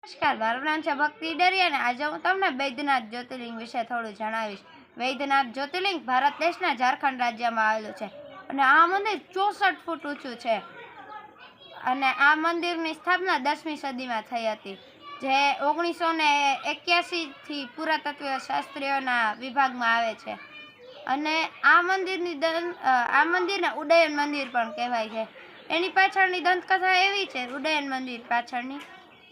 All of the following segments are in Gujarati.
નમસ્કાર, મારું નામ છે ભક્તિ ડરિયા અને આજે હું તમને વૈદ્યનાથ જ્યોતિર્લિંગ વિશે થોડું જણાવીશ। વૈદ્યનાથ જ્યોતિર્લિંગ ભારત દેશના ઝારખંડ રાજ્યમાં આવેલું છે અને આ મંદિર 64 ફૂટ ઊંચું છે અને આ મંદિરની સ્થાપના 10મી સદીમાં થઈ હતી, જે 1981 થી પુરાતત્વ શાસ્ત્રીઓના વિભાગમાં આવે છે અને આ મંદિરને ઉડ્ડયન મંદિર પણ કહેવાય છે। એની પાછળની દંતકથા એવી છે ઉડ્ડયન મંદિર પાછળની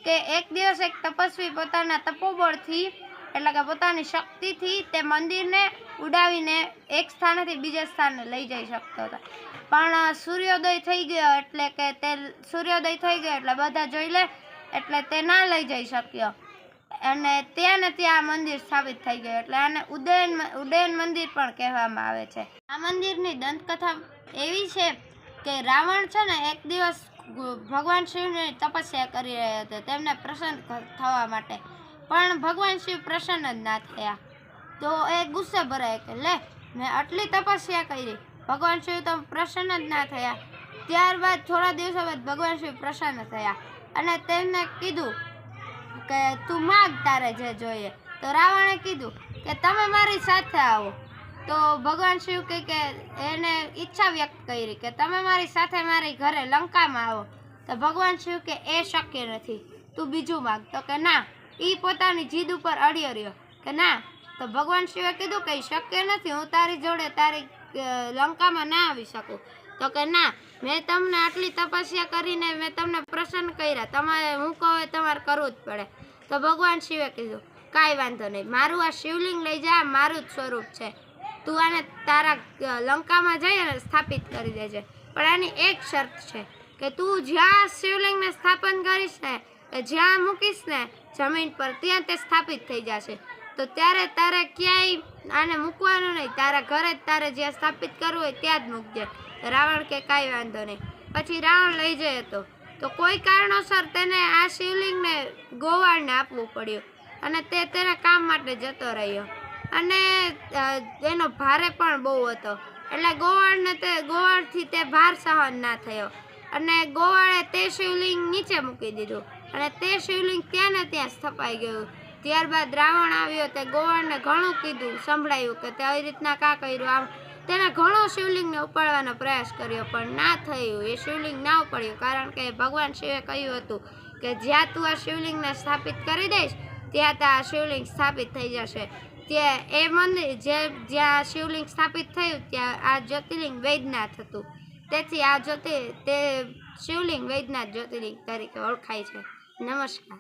કે એક દિવસ એક તપસ્વી પોતાના તપોબળથી એટલે કે પોતાની શક્તિથી તે મંદિરને ઉડાવીને એક સ્થાનેથી બીજા સ્થાને લઈ જઈ શકતો હતો, પણ સૂર્યોદય થઈ ગયો એટલે બધા જોઈ લે એટલે તે ના લઈ જઈ શક્યો અને ત્યાં ને ત્યાં આ મંદિર સ્થાપિત થઈ ગયું એટલે આને ઉડ્ડયન મંદિર પણ કહેવામાં આવે છે। આ મંદિરની દંતકથા એવી છે કે રાવણ છે ને એક દિવસ ભગવાન શિવની તપસ્યા કરી રહ્યા હતા તેમને પ્રસન્ન થવા માટે, પણ ભગવાન શિવ પ્રસન્ન જ ના થયા તો એ ગુસ્સે ભરાય કે લે મેં આટલી તપસ્યા કરી, ભગવાન શિવ તો પ્રસન્ન જ ના થયા। ત્યારબાદ થોડા દિવસો બાદ ભગવાન શિવ પ્રસન્ન થયા અને તેમને કીધું કે તું માગ તારે જે જોઈએ, તો રાવણે કીધું કે તમે મારી સાથે આવો, તો ભગવાન શિવ કહે કે એને ઈચ્છા વ્યક્ત કરી કે તમે મારી સાથે મારી ઘરે લંકામાં આવો, તો ભગવાન શિવ કે એ શક્ય નથી, તું બીજું માગ, તો કે ના, એ પોતાની જીદ ઉપર અડ્યો રહ્યો કે ના, તો ભગવાન શિવે કીધું કે શક્ય નથી, હું તારી જોડે તારી લંકામાં ના આવી શકું, તો કે ના, મેં તમને આટલી તપસ્યા કરીને મેં તમને પ્રસન્ન કર્યા, તમારે હું કહું એ તમારે કરવું જ પડે, તો ભગવાન શિવે કીધું કાંઈ વાંધો નહીં, મારું આ શિવલિંગ લઈ જા, મારું જ સ્વરૂપ છે, તું આને તારા લંકામાં જઈ અને સ્થાપિત કરી દેજે, પણ આની એક શરત છે કે તું જ્યાં શિવલિંગને સ્થાપન કરીશ ને કે જ્યાં મૂકીશ ને જમીન પર ત્યાં તે સ્થાપિત થઈ જશે, તો ત્યારે તારે ક્યાંય આને મૂકવાનું નહીં, તારા ઘરે જ તારે જ્યાં સ્થાપિત કરવું હોય ત્યાં જ મૂકજે। રાવણ કે કાંઈ વાંધો નહીં। પછી રાવણ લઈ જાય હતો તો કોઈ કારણોસર તેને આ શિવલિંગને ગોવાળને આપવું પડ્યું અને તે તેના કામ માટે જતો રહ્યો અને એનો ભારે પણ બહુ હતો એટલે ગોવાળથી તે ભાર સહન ના થયો અને ગોવાળે તે શિવલિંગ નીચે મૂકી દીધું અને તે શિવલિંગ ત્યાં ને ત્યાં સ્થપાઈ ગયું। ત્યારબાદ રાવણ આવ્યો, તે ગોવાળને ઘણું કીધું, સંભળાયું કે તે આવી રીતના કાં કર્યું, આમ તેને ઘણો શિવલિંગને ઉપાડવાનો પ્રયાસ કર્યો પણ ના થયું, એ શિવલિંગ ના ઉપાડ્યું, કારણ કે ભગવાન શિવે કહ્યું હતું કે જ્યાં તું આ શિવલિંગને સ્થાપિત કરી દઈશ ત્યાં આ શિવલિંગ સ્થાપિત થઈ જશે। ત્યાં એ મંદિર જ્યાં શિવલિંગ સ્થાપિત થયું ત્યાં આ જ્યોતિર્લિંગ વૈદ્યનાથ હતું, તેથી તે શિવલિંગ વૈદ્યનાથ જ્યોતિર્લિંગ તરીકે ઓળખાય છે। નમસ્કાર।